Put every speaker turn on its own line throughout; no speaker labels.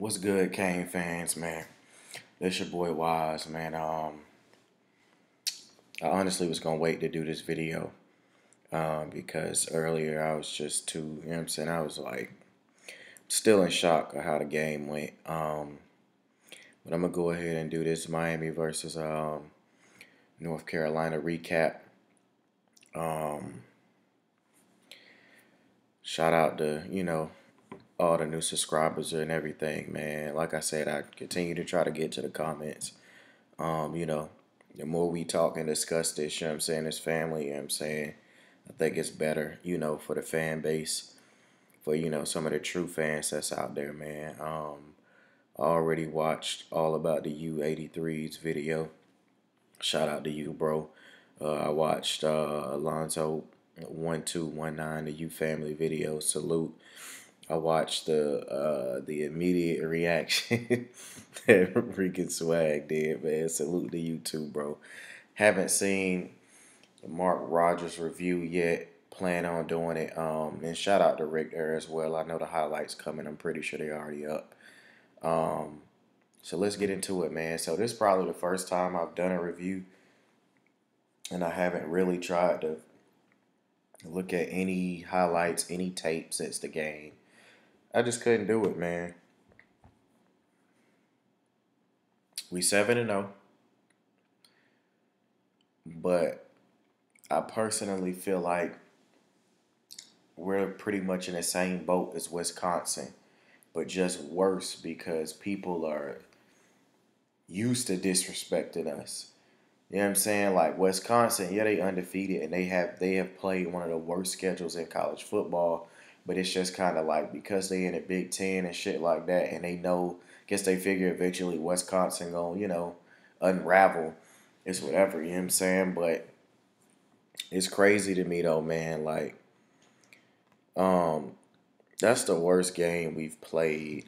What's good, Kane fans, man? This your boy Wise, man. I honestly was gonna wait to do this video, because earlier I was just too, you know what I'm saying? I was like still in shock of how the game went. But I'm gonna go ahead and do this Miami versus North Carolina recap. Um, Shout out to all the new subscribers and everything, man. Like I said, I continue to try to get to the comments. Um, you know, the more we talk and discuss this, you know what I'm saying, as family, you know what I'm saying, I think it's better, for the fan base, for, some of the true fans that's out there, man. I already watched all about the U83's video. Shout out to you, bro. I watched Alonzo 1219, the U family video. Salute. I watched the immediate reaction that freaking Swag did, man. Salute to you too, bro. Haven't seen the Mark Rogers review yet. Plan on doing it. And shout out to Rick there as well. I know the highlights coming. I'm pretty sure they're already up. So let's get into it, man. So this is probably the first time I've done a review, and I haven't really tried to look at any highlights, any tape since the game. I just couldn't do it, man. We 7-0, but I personally feel like we're pretty much in the same boat as Wisconsin, but just worse because people are used to disrespecting us. You know what I'm saying? Like Wisconsin, yeah, they undefeated and they have played one of the worst schedules in college football. But it's just kind of like because they in the Big Ten and shit like that, and they know, guess they figure eventually Wisconsin gonna unravel. It's whatever, you know what I'm saying? But it's crazy to me though, man. Like, um, that's the worst game we've played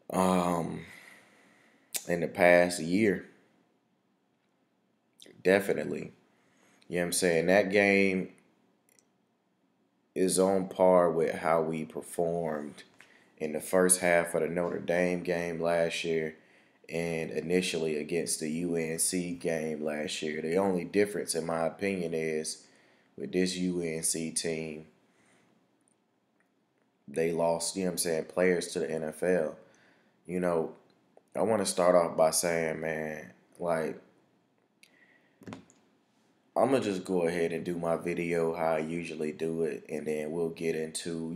um in the past year. Definitely. You know what I'm saying? That game is on par with how we performed in the first half of the Notre Dame game last year and initially against the UNC game last year. The only difference, in my opinion, is with this UNC team, they lost, you know what I'm saying, players to the NFL. You know, I want to start off by saying, man, like, I'm going to just go ahead and do my video how I usually do it, and then we'll get into,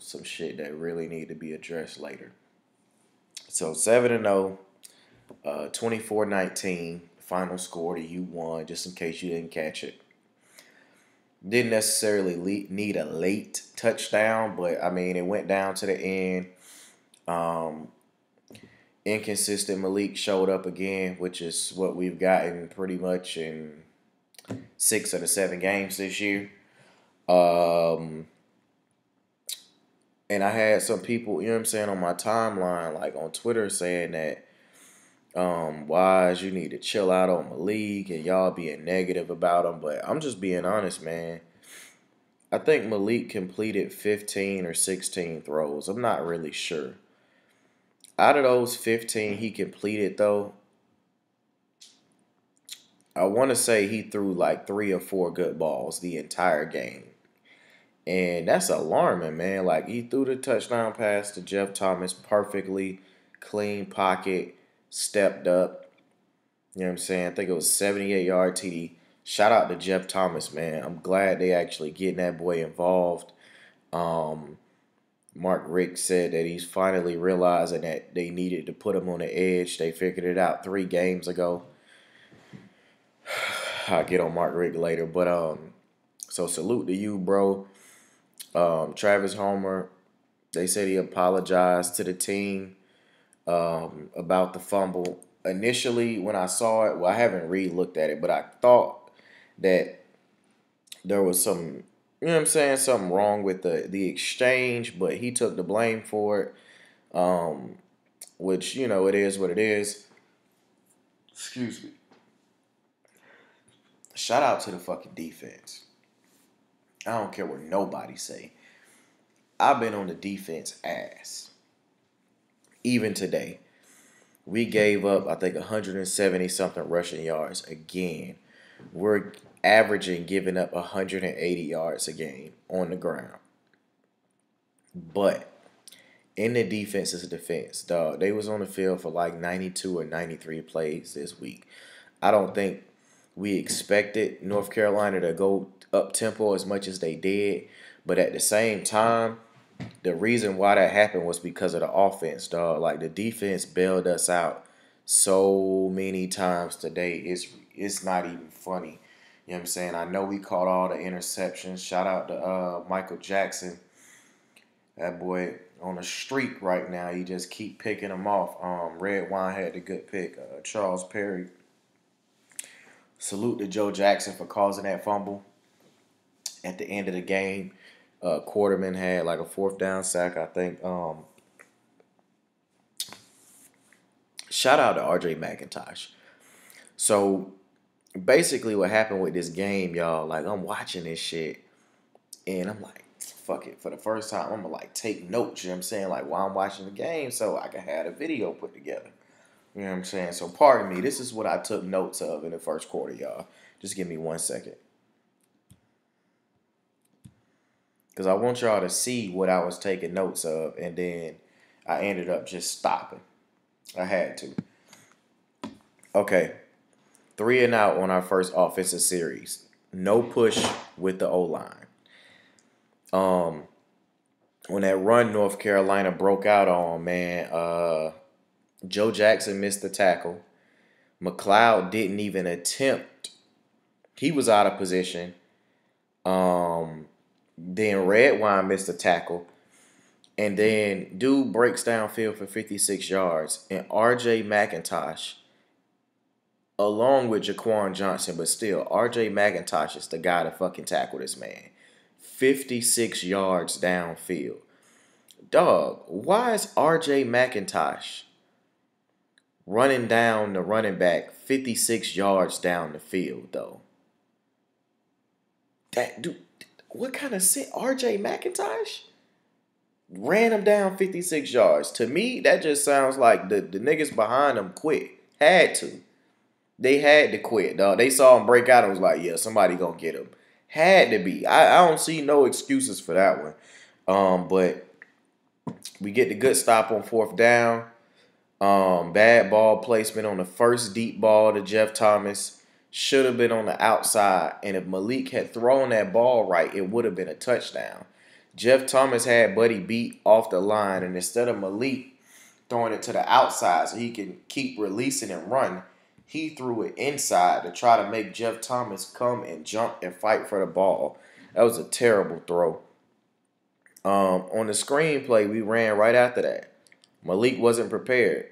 some shit that really need to be addressed later. So 7-0, 24-19, final score to you won, just in case you didn't catch it. Didn't necessarily need a late touchdown, but, I mean, it went down to the end. Um, Inconsistent Malik showed up again, which is what we've gotten pretty much in 6 of the 7 games this year. And I had some people, you know what I'm saying, on my timeline, like on Twitter, saying that, Wise, you need to chill out on Malik, and y'all being negative about him. But I'm just being honest, man. I think Malik completed 15 or 16 throws. I'm not really sure. Out of those 15 he completed, though, I want to say he threw like 3 or 4 good balls the entire game. And that's alarming, man. Like, he threw the touchdown pass to Jeff Thomas perfectly, clean pocket, stepped up. You know what I'm saying? I think it was 78-yard TD. Shout out to Jeff Thomas, man. I'm glad they actually getting that boy involved. Mark Richt said that he's finally realizing that they needed to put him on the edge. They figured it out 3 games ago. I'll get on Mark Richt later. But so salute to you, bro. Travis Homer, they said he apologized to the team about the fumble. Initially, when I saw it, well, I haven't re-looked at it, but I thought that there was some, you know what I'm saying, something wrong with the exchange, but he took the blame for it, which, it is what it is. Excuse me. Shout out to the fucking defense. I don't care what nobody say. I've been on the defense ass. even today. We gave up, I think, 170 something rushing yards again. We're averaging giving up 180 yards a game on the ground. But in the defense's defense, dog, they was on the field for like 92 or 93 plays this week. I don't think we expected North Carolina to go up tempo as much as they did. But at the same time, the reason why that happened was because of the offense, dog. Like the defense bailed us out so many times today. It's not even funny. You know what I'm saying? I know we caught all the interceptions. Shout out to Michael Jackson. That boy on a streak right now. He just keep picking them off. Red Wine had the good pick. Charles Perry. Salute to Joe Jackson for causing that fumble at the end of the game. Quarterman had like a 4th down sack, I think. Shout out to RJ McIntosh. So basically what happened with this game, y'all, like I'm watching this shit and I'm like, fuck it. For the first time, I'm gonna like take notes, you know what I'm saying? Like while I'm watching the game so I can have a video put together. You know what I'm saying? So pardon me, this is what I took notes of in the first quarter, y'all. Just give me 1 second. Because I want y'all to see what I was taking notes of, and then I ended up just stopping. I had to. Okay. 3 and out on our first offensive series. No push with the O-line. When that run North Carolina broke out on, man, Joe Jackson missed the tackle. McLeod didn't even attempt. He was out of position. Then Redwine missed a tackle. And then dude breaks downfield for 56 yards. And RJ McIntosh, along with Jaquan Johnson, but still, RJ McIntosh is the guy to fucking tackle this man. 56 yards downfield. Dog, why is RJ McIntosh running down the running back 56 yards down the field, though? That dude, what kind of shit? RJ McIntosh ran him down 56 yards. To me, that just sounds like the niggas behind him quit. Had to. They had to quit, dog. They saw him break out and was like, yeah, somebody gonna get him. Had to be. I don't see no excuses for that one. But we get the good stop on 4th down. Bad ball placement on the first deep ball to Jeff Thomas. Should have been on the outside. And if Malik had thrown that ball right, it would have been a touchdown. Jeff Thomas had Buddy beat off the line. And instead of Malik throwing it to the outside so he can keep releasing and run, he threw it inside to try to make Jeff Thomas come and jump and fight for the ball. That was a terrible throw. On the screenplay, we ran right after that. Malik wasn't prepared.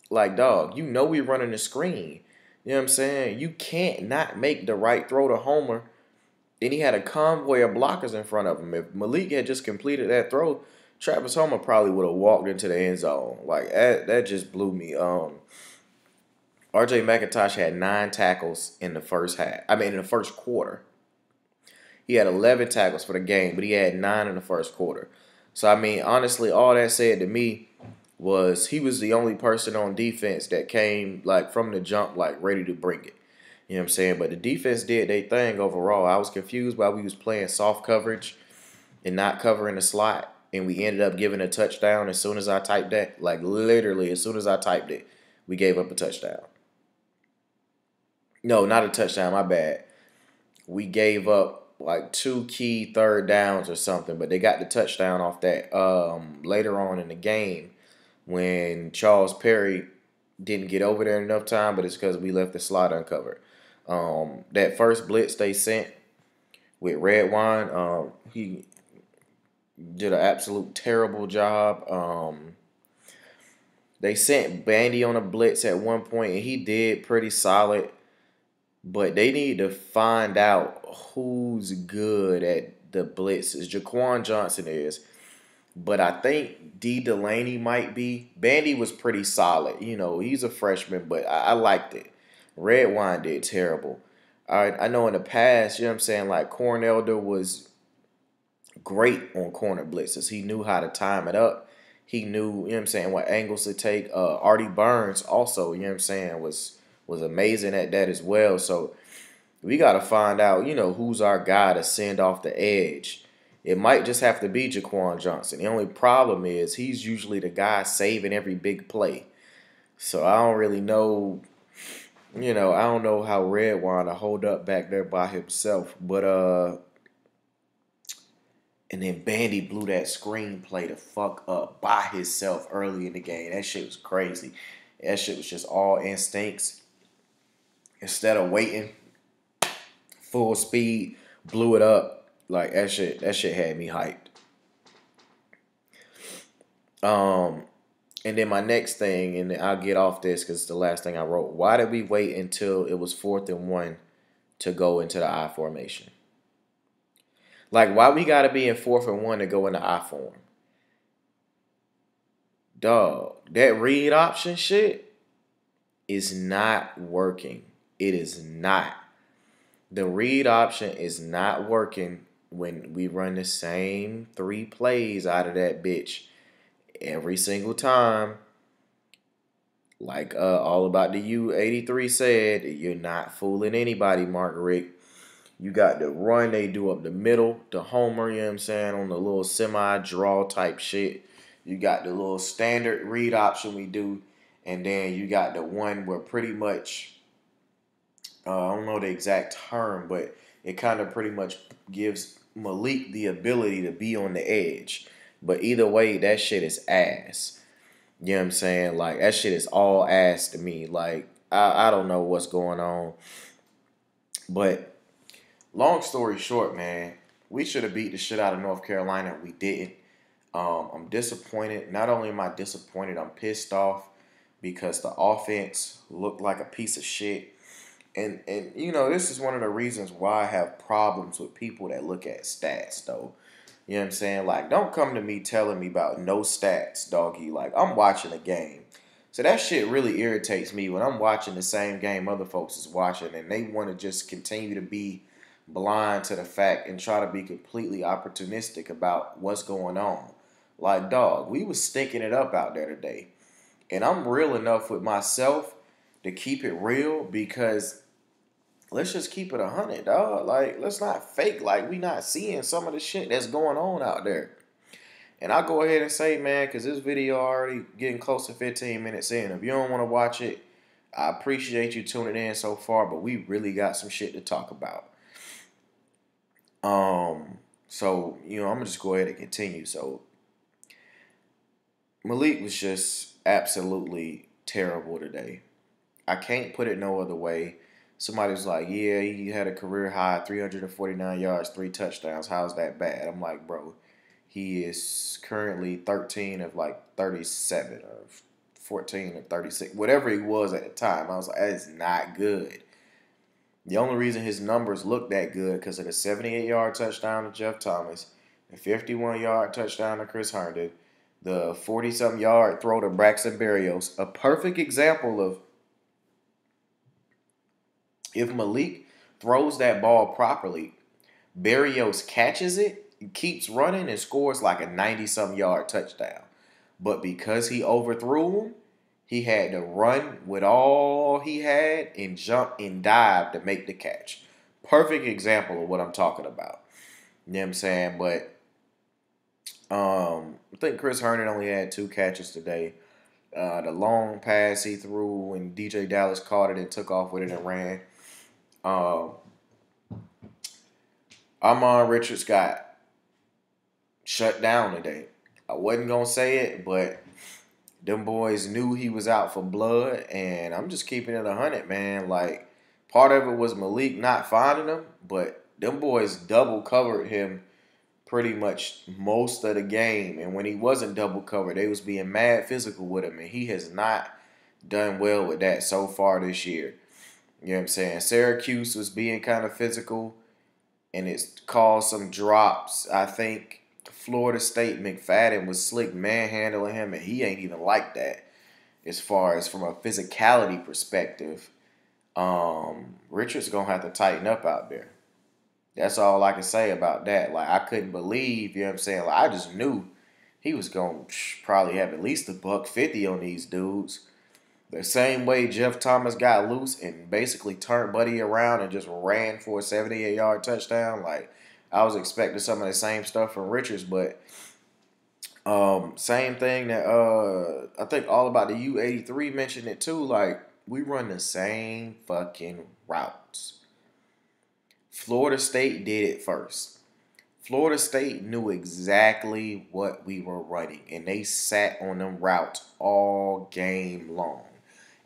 Like, dog, you know we running the screen. You know what I'm saying? You can't not make the right throw to Homer. And he had a convoy of blockers in front of him. If Malik had just completed that throw, Travis Homer probably would have walked into the end zone. Like, that just blew me. RJ McIntosh had 9 tackles in the first quarter. He had 11 tackles for the game, but he had 9 in the first quarter. So, I mean, honestly, all that said to me was he was the only person on defense that came, like, from the jump, like, ready to bring it. You know what I'm saying? But the defense did their thing overall. I was confused why we was playing soft coverage and not covering the slot, and we ended up giving a touchdown as soon as I typed that. Like, literally, as soon as I typed it, we gave up a touchdown. No, not a touchdown, my bad. We gave up like 2 key 3rd downs or something, but they got the touchdown off that later on in the game when Charles Perry didn't get over there enough time, but it's because we left the slot uncovered. That first blitz they sent with Red Wine, he did an absolute terrible job. They sent Bandy on a blitz at one point, and he did pretty solid. But they need to find out who's good at the blitzes. Jaquan Johnson is. But I think D. Delaney might be. Bandy was pretty solid. You know, he's a freshman, but I liked it. Red Wine did terrible. I know in the past, you know what I'm saying, like Cornelder was great on corner blitzes. He knew how to time it up. He knew, you know what I'm saying, what angles to take. Artie Burns also, you know what I'm saying, was amazing at that as well. So we got to find out, who's our guy to send off the edge. It might just have to be Jaquan Johnson. The only problem is he's usually the guy saving every big play. So I don't really know, I don't know how Redwine to hold up back there by himself. But and then Bandy blew that screenplay the fuck up by himself early in the game. That shit was crazy. That shit was just all instincts. Instead of waiting, full speed, blew it up. Like that shit had me hyped. And then my next thing, and I'll get off this because it's the last thing I wrote. Why did we wait until it was 4th and 1 to go into the I formation? Like, why we got to be in 4th and 1 to go into I form? Dog, that read option shit is not working. It is not. The read option is not working when we run the same 3 plays out of that bitch every single time. Like All About the U83 said, you're not fooling anybody, Mark Rick. You got the run they do up the middle, the homer, you know what I'm saying, on the little semi-draw type shit. You got the little standard read option we do. And then you got the one where pretty much, I don't know the exact term, but it kind of pretty much gives Malik the ability to be on the edge. But either way, that shit is ass. You know what I'm saying? Like, that shit is all ass to me. Like, I don't know what's going on. But long story short, man, we should have beat the shit out of North Carolina. We didn't. I'm disappointed. Not only am I disappointed, I'm pissed off because the offense looked like a piece of shit. And this is one of the reasons why I have problems with people that look at stats, though. You know what I'm saying? Like, don't come to me telling me about no stats, doggy. Like, I'm watching a game. So that shit really irritates me when I'm watching the same game other folks is watching and they want to just continue to be blind to the fact and try to be completely opportunistic about what's going on. Like, dog, we was stinking it up out there today. And I'm real enough with myself to keep it real because let's just keep it 100, dog. Like, let's not fake like we not seeing some of the shit that's going on out there. And I'll go ahead and say, man, because this video already getting close to 15 minutes in. If you don't want to watch it, I appreciate you tuning in so far, but we really got some shit to talk about. So, I'm going to just go ahead and continue. So, Malik was just absolutely terrible today. I can't put it no other way. Somebody was like, yeah, he had a career high, 349 yards, 3 touchdowns. How's that bad? I'm like, bro, he is currently 13 of like 37 or 14 or 36, whatever he was at the time. I was like, that is not good. The only reason his numbers look that good because of the 78-yard touchdown to Jeff Thomas, the 51-yard touchdown to Chris Herndon, the 40-something yard throw to Braxton Berrios. A perfect example of if Malik throws that ball properly, Berrios catches it, keeps running, and scores like a 90-something yard touchdown. But because he overthrew him, he had to run with all he had and jump and dive to make the catch. Perfect example of what I'm talking about. You know what I'm saying? But I think Chris Herndon only had 2 catches today. The long pass he threw and DJ Dallas caught it and took off with it and ran. Armon Richards got shut down today. I wasn't going to say it, but them boys knew he was out for blood, and I'm just keeping it 100, man. Like, part of it was Malik not finding him, but them boys double covered him pretty much most of the game. And when he wasn't double covered, they was being mad physical with him, and he has not done well with that so far this year. You know what I'm saying? Syracuse was being kind of physical, and it's caused some drops. I think Florida State McFadden was slick manhandling him, and he ain't even like that as far as from a physicality perspective. Richard's going to have to tighten up out there. That's all I can say about that. Like, I couldn't believe, you know what I'm saying? Like, I just knew he was going to probably have at least a buck 50 on these dudes. The same way Jeff Thomas got loose and basically turned Buddy around and just ran for a 78-yard touchdown. Like, I was expecting some of the same stuff from Richards, but same thing that I think All About the U83 mentioned it too. Like, we run the same fucking routes. Florida State did it first. Florida State knew exactly what we were running, and they sat on them routes all game long.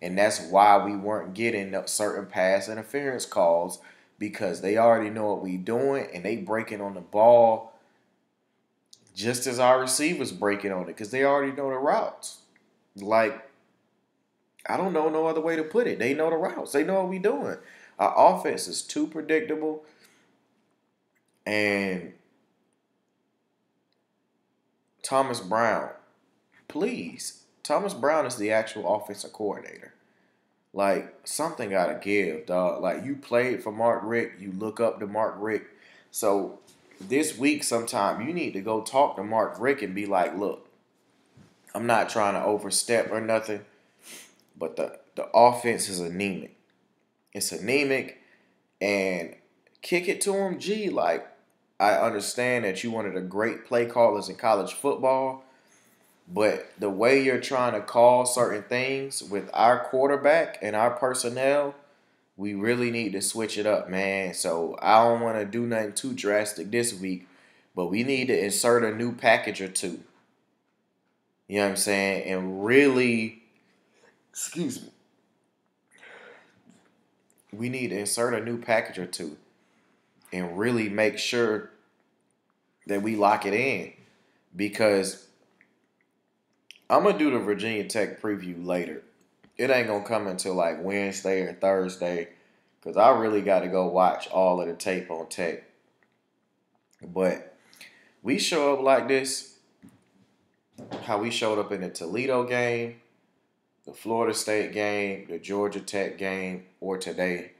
And that's why we weren't getting certain pass interference calls, because they already know what we doing, and they breaking on the ball just as our receivers breaking on it, because they already know the routes. Like, I don't know no other way to put it. They know the routes. They know what we doing. Our offense is too predictable, and Thomas Brown, please. Thomas Brown is the actual offensive coordinator. Like, something got to give, dog. Like, you played for Mark Richt. You look up to Mark Richt. So, this week sometime, you need to go talk to Mark Richt and be like, look, I'm not trying to overstep or nothing, but the offense is anemic. It's anemic, and kick it to him. Gee, like, I understand that you one of the great play callers in college football, but the way you're trying to call certain things with our quarterback and our personnel, we really need to switch it up, man. So I don't want to do nothing too drastic this week, but we need to insert a new package or two. You know what I'm saying? And really, excuse me, we need to insert a new package or two and really make sure that we lock it in, because I'm going to do the Virginia Tech preview later. It ain't going to come until like Wednesday or Thursday, because I really got to go watch all of the tape on Tech. But we show up like this, how we showed up in the Toledo game, the Florida State game, the Georgia Tech game, or today.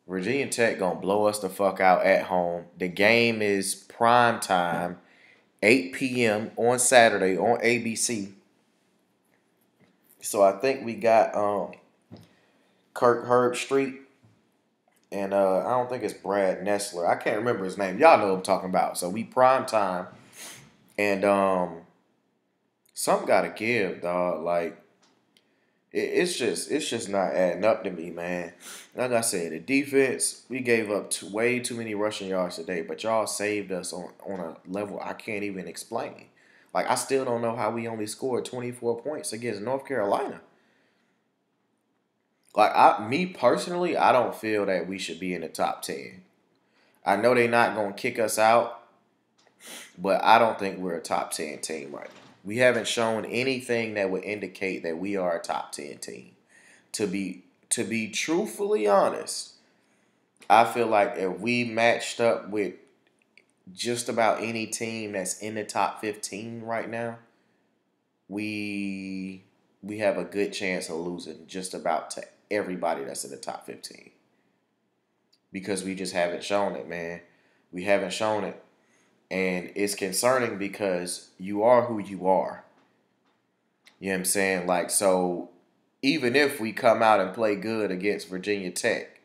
Virginia Tech going to blow us the fuck out at home. The game is prime time, 8 p.m. on Saturday on ABC. So I think we got Kirk Herbstreit, and I don't think it's Brad Nessler. I can't remember his name. Y'all know what I'm talking about. So we prime time, and something got to give, dog. Like, it's just not adding up to me, man. Like I said, the defense, we gave up way too many rushing yards today, but y'all saved us on a level I can't even explain. Like, I still don't know how we only scored 24 points against North Carolina. Like, me personally, I don't feel that we should be in the top 10. I know they're not going to kick us out, but I don't think we're a top 10 team right now. We haven't shown anything that would indicate that we are a top 10 team. To be truthfully honest, I feel like if we matched up with just about any team that's in the top 15 right now, we have a good chance of losing just about to everybody that's in the top 15. Because we just haven't shown it, man. We haven't shown it. And it's concerning because you are who you are. You know what I'm saying? Like, so even if we come out and play good against Virginia Tech,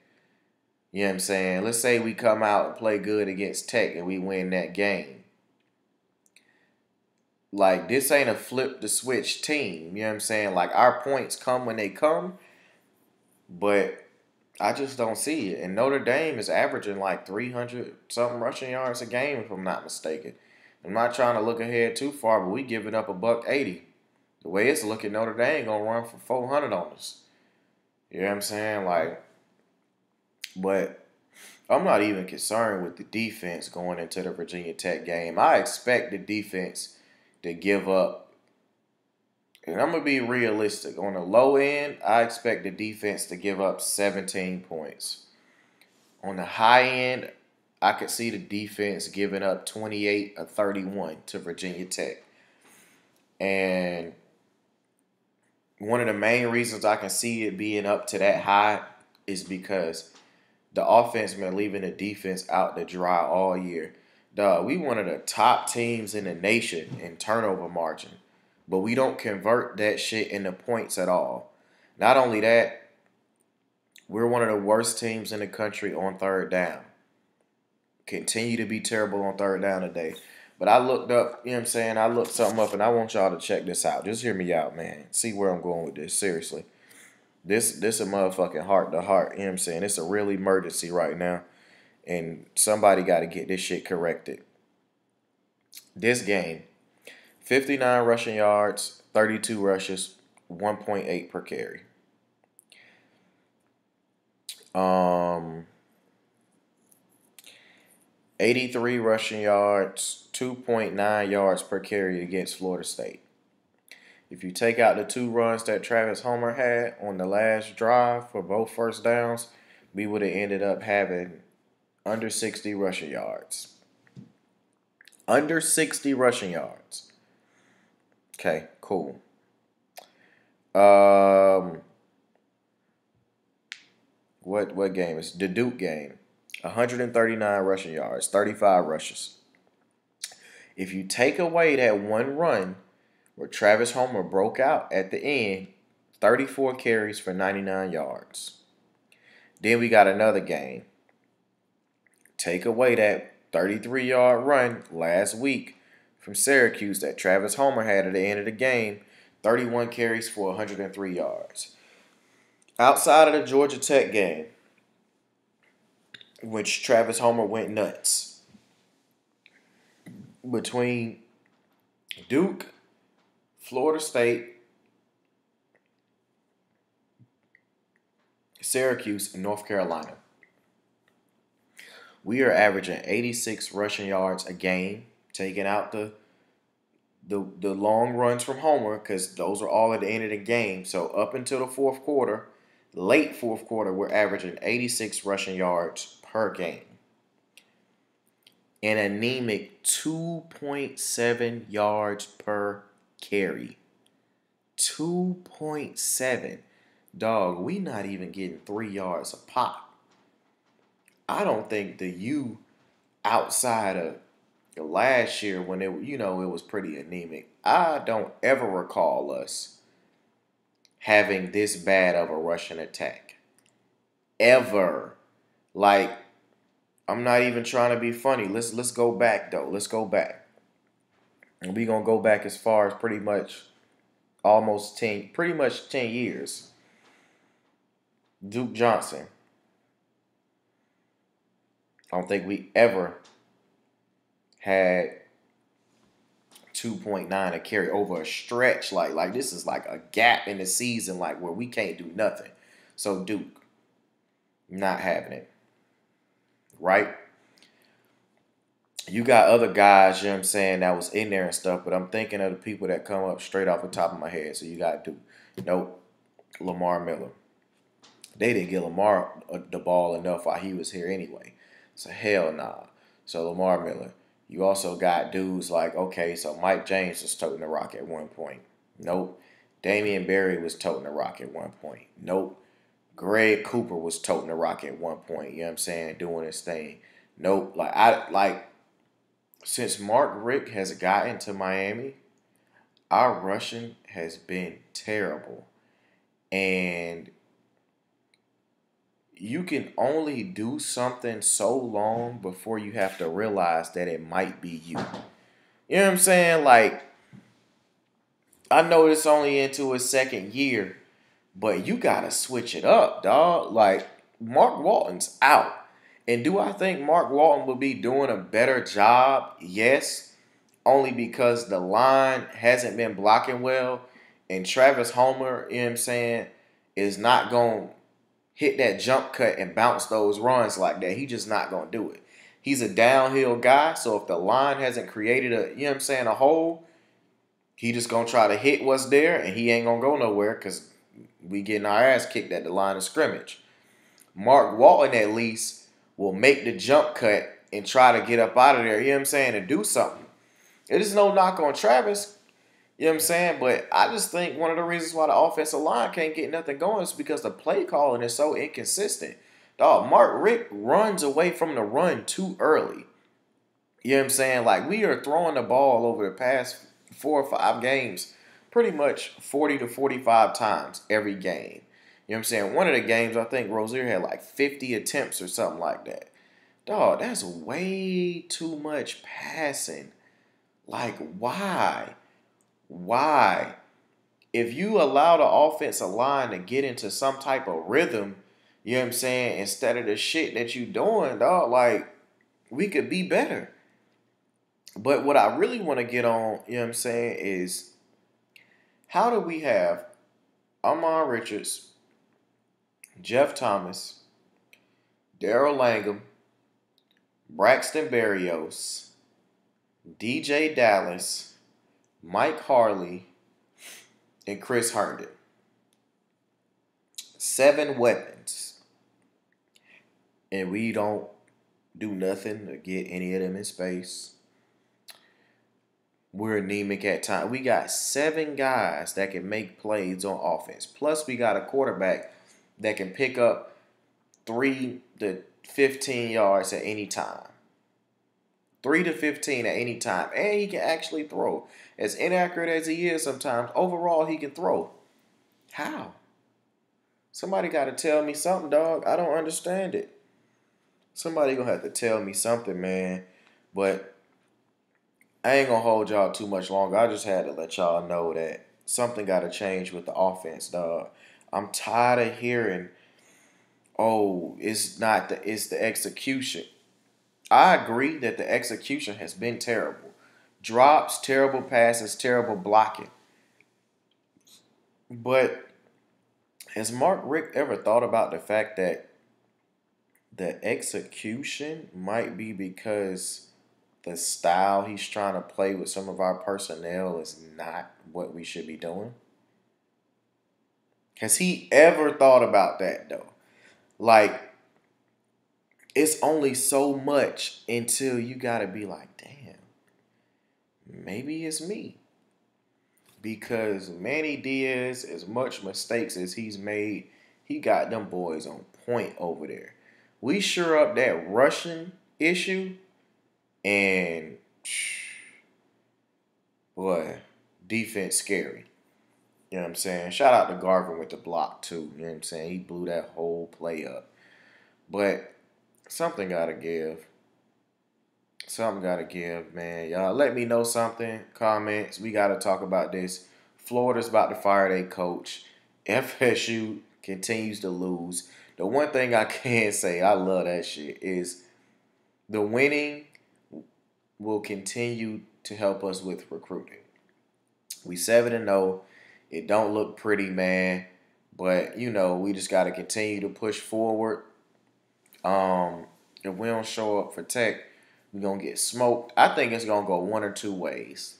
you know what I'm saying? Let's say we come out and play good against Tech and we win that game. Like, this ain't a flip the switch team. You know what I'm saying? Like, our points come when they come, but I just don't see it. And Notre Dame is averaging like 300-something rushing yards a game, if I'm not mistaken. I'm not trying to look ahead too far, but we giving up $180. The way it's looking, Notre Dame gonna run for 400 on us. You know what I'm saying? Like, but I'm not even concerned with the defense going into the Virginia Tech game. I expect the defense to give up. And I'm going to be realistic. On the low end, I expect the defense to give up 17 points. On the high end, I could see the defense giving up 28 or 31 to Virginia Tech. And one of the main reasons I can see it being up to that high is because the offense been leaving the defense out to dry all year. Dog, we one of the top teams in the nation in turnover margin, but we don't convert that shit into points at all. Not only that, we're one of the worst teams in the country on third down. Continue to be terrible on third down today. But I looked up, you know what I'm saying? I looked something up and I want y'all to check this out. Just hear me out, man. See where I'm going with this. Seriously. This a motherfucking heart to heart. You know what I'm saying? It's a real emergency right now. And somebody got to get this shit corrected. This game, 59 rushing yards, 32 rushes, 1.8 per carry. Um, 83 rushing yards, 2.9 yards per carry against Florida State. If you take out the 2 runs that Travis Homer had on the last drive for both first downs, we would have ended up having under 60 rushing yards. Under 60 rushing yards. Okay, cool. What game is the Duke game? 139 rushing yards, 35 rushes. If you take away that one run where Travis Homer broke out at the end, 34 carries for 99 yards. Then we got another game. Take away that 33-yard run last week from Syracuse that Travis Homer had at the end of the game, 31 carries for 103 yards. Outside of the Georgia Tech game, which Travis Homer went nuts, between Duke, Florida State, Syracuse, and North Carolina, we are averaging 86 rushing yards a game, taking out the long runs from Homer because those are all at the end of the game. So up until the fourth quarter, late fourth quarter, we're averaging 86 rushing yards per game. An anemic 2.7 yards per carry. 2.7. Dog, we not even getting 3 yards a pop. I don't think the U outside of last year when it was pretty anemic. I don't ever recall us having this bad of a rushing attack. Ever. Like, I'm not even trying to be funny. Let's go back though. Let's go back. And we're gonna go back as far as pretty much 10 years. Duke Johnson. I don't think we ever had 2.9 a carry over a stretch. Like this is like a gap in the season, like where we can't do nothing. So Duke, not having it. Right? You got other guys, you know what I'm saying, that was in there and stuff, but I'm thinking of the people that come up straight off the top of my head. So you got Duke. Nope. Lamar Miller. They didn't get Lamar the ball enough while he was here anyway. So hell nah. So Lamar Miller. You also got dudes like, okay, so Mike James was toting the rock at one point. Nope. Damian Berry was toting the rock at one point. Nope. Greg Cooper was toting the rock at one point. You know what I'm saying? Doing his thing. Nope. Since Mark Richt has gotten to Miami, our rushing has been terrible. And you can only do something so long before you have to realize that it might be you. You know what I'm saying? Like, I know it's only into his second year, but you got to switch it up, dog. Like, Mark Walton's out. And do I think Mark Walton will be doing a better job? Yes. Only because the line hasn't been blocking well. And Travis Homer, you know what I'm saying, is not going to hit that jump cut and bounce those runs like that. He's just not going to do it. He's a downhill guy, so if the line hasn't created a hole, he just going to try to hit what's there, and he ain't going to go nowhere because we getting our ass kicked at the line of scrimmage. Mark Walton, at least, will make the jump cut and try to get up out of there, you know what I'm saying, and do something. It is no knock on Travis. You know what I'm saying? But I just think one of the reasons why the offensive line can't get nothing going is because the play calling is so inconsistent. Dog, Mark Richt runs away from the run too early. You know what I'm saying? Like, we are throwing the ball over the past 4 or 5 games pretty much 40 to 45 times every game. You know what I'm saying? One of the games, I think Rozier had like 50 attempts or something like that. Dog, that's way too much passing. Like, why? Why? If you allow the offensive line to get into some type of rhythm, you know what I'm saying, instead of the shit that you doing, dog, like, we could be better. But what I really want to get on, you know what I'm saying, is how do we have Amon Richards, Jeff Thomas, Daryl Langham, Braxton Berrios, DJ Dallas, Mike Harley, and Chris Herndon? 7 weapons. And we don't do nothing to get any of them in space. We're anemic at times. We got 7 guys that can make plays on offense. Plus, we got a quarterback that can pick up 3 to 15 yards at any time. 3 to 15 at any time. And he can actually throw. As inaccurate as he is sometimes, overall, he can throw. How? Somebody got to tell me something, dog. I don't understand it. Somebody gonna have to tell me something, man. But I ain't gonna hold y'all too much longer. I just had to let y'all know that something got to change with the offense, dog. I'm tired of hearing, oh, it's the execution. I agree that the execution has been terrible. Drops, terrible passes, terrible blocking. But has Mark Richt ever thought about the fact that the execution might be because the style he's trying to play with some of our personnel is not what we should be doing? Has he ever thought about that, though? Like, it's only so much until you got to be like, damn, maybe it's me. Because Manny Diaz, as much mistakes as he's made, he got them boys on point over there. We sure up that rushing issue, and boy, defense scary. You know what I'm saying? Shout out to Garvin with the block too. You know what I'm saying? He blew that whole play up. But something gotta give. Something gotta give, man. Y'all let me know something. Comments. We gotta talk about this. Florida's about to fire their coach. FSU continues to lose. The one thing I can say, I love that shit, is the winning will continue to help us with recruiting. We 7-0. It don't look pretty, man. But, we just got to continue to push forward. If we don't show up for Tech, we're going to get smoked. I think it's going to go one or two ways.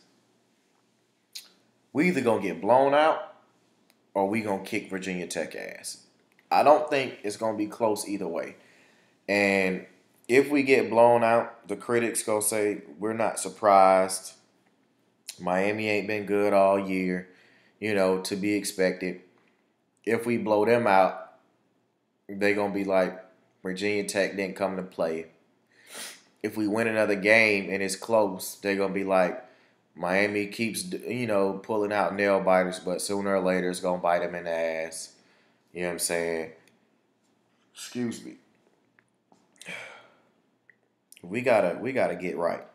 We either going to get blown out or we going to kick Virginia Tech ass. I don't think it's going to be close either way. And if we get blown out, the critics going to say, we're not surprised. Miami ain't been good all year. To be expected. If we blow them out, they're going to be like, Virginia Tech didn't come to play. If we win another game and it's close, they're going to be like, Miami keeps, pulling out nail biters, but sooner or later it's going to bite them in the ass. You know what I'm saying? Excuse me. We gotta get right.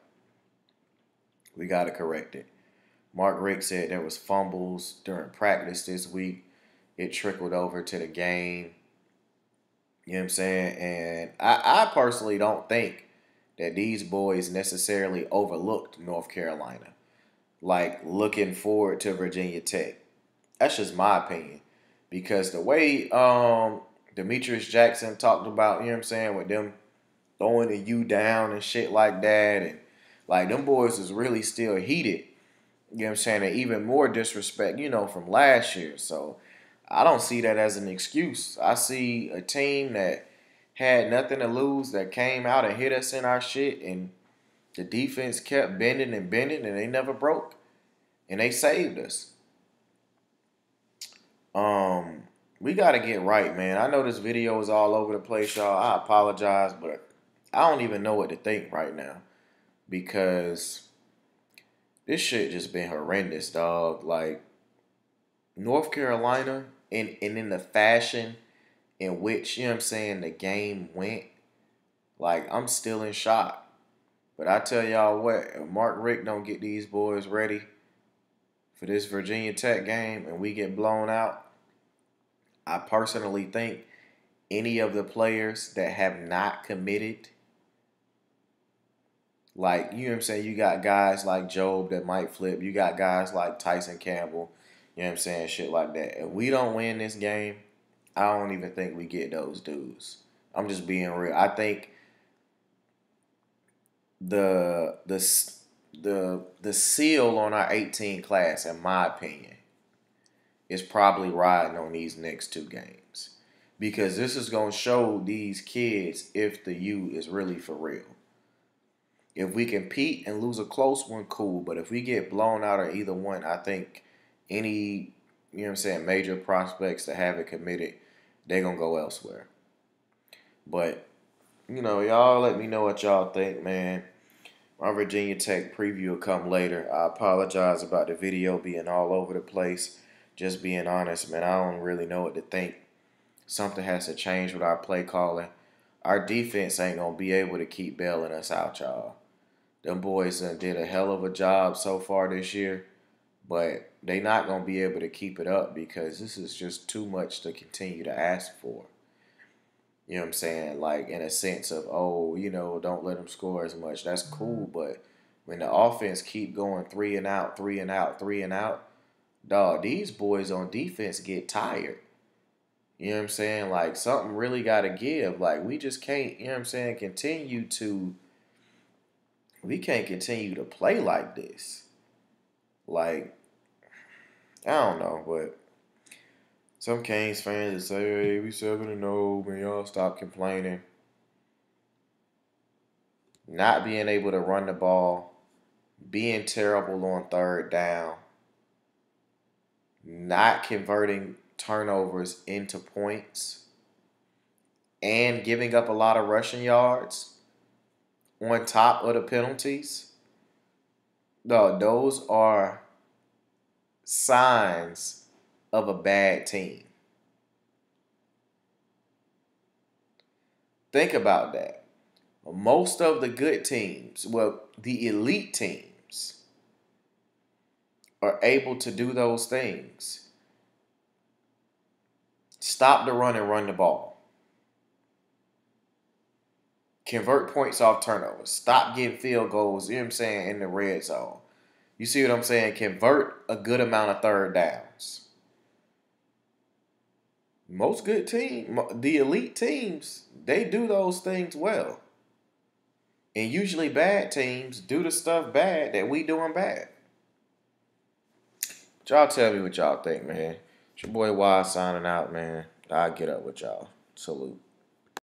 We gotta correct it. Mark Richt said there was fumbles during practice this week. It trickled over to the game. You know what I'm saying? And I personally don't think that these boys necessarily overlooked North Carolina. Like, looking forward to Virginia Tech. That's just my opinion. Because the way Demetrius Jackson talked about, you know what I'm saying, with them throwing the U down and shit like that. And, like, them boys is really still heated. You know what I'm saying? And even more disrespect, from last year. So, I don't see that as an excuse. I see a team that had nothing to lose that came out and hit us in our shit. And the defense kept bending and bending and they never broke. And they saved us. We got to get right, man. I know this video is all over the place, y'all. I apologize, but I don't even know what to think right now. because this shit just been horrendous, dog. Like North Carolina and in the fashion in which, you know what I'm saying, the game went, like I'm still in shock. But I tell y'all what, if Mark Richt don't get these boys ready for this Virginia Tech game and we get blown out, I personally think any of the players that have not committed, like, you know what I'm saying, you got guys like Job that might flip, you got guys like Tyson Campbell, you know what I'm saying, shit like that. If we don't win this game, I don't even think we get those dudes. I'm just being real. I think the the the seal on our 18 class, in my opinion, is probably riding on these next two games. Because this is going to show these kids if the U is really for real. If we compete and lose a close one, cool. But if we get blown out of either one, I think any, you know what I'm saying, major prospects that have it committed, they're going to go elsewhere. But, you know, y'all let me know what y'all think, man. My Virginia Tech preview will come later. I apologize about the video being all over the place. Just being honest, man, I don't really know what to think. Something has to change with our play calling. Our defense ain't going to be able to keep bailing us out, y'all. Them boys did a hell of a job so far this year, but they not going to be able to keep it up because this is just too much to continue to ask for. You know what I'm saying? Like, in a sense of, oh, you know, don't let them score as much. That's cool, but when the offense keep going 3 and out, 3 and out, 3 and out, dog, these boys on defense get tired. You know what I'm saying? Like, something really got to give. Like, we just can't, you know what I'm saying, we can't continue to play like this. Like, I don't know, but some Canes fans that say, hey, we 7-0, man, y'all stop complaining. Not being able to run the ball, being terrible on third down, not converting turnovers into points, and giving up a lot of rushing yards on top of the penalties. No, those are signs of a bad team. Think about that. Most of the good teams, well, the elite teams, are able to do those things. Stop the run and run the ball. Convert points off turnovers. Stop getting field goals, you know what I'm saying, in the red zone. You see what I'm saying? Convert a good amount of third downs. Most good teams, the elite teams, they do those things well. And usually bad teams do the stuff bad that we doing bad. But y'all tell me what y'all think, man. It's your boy Wise signing out, man. I'll get up with y'all. Salute.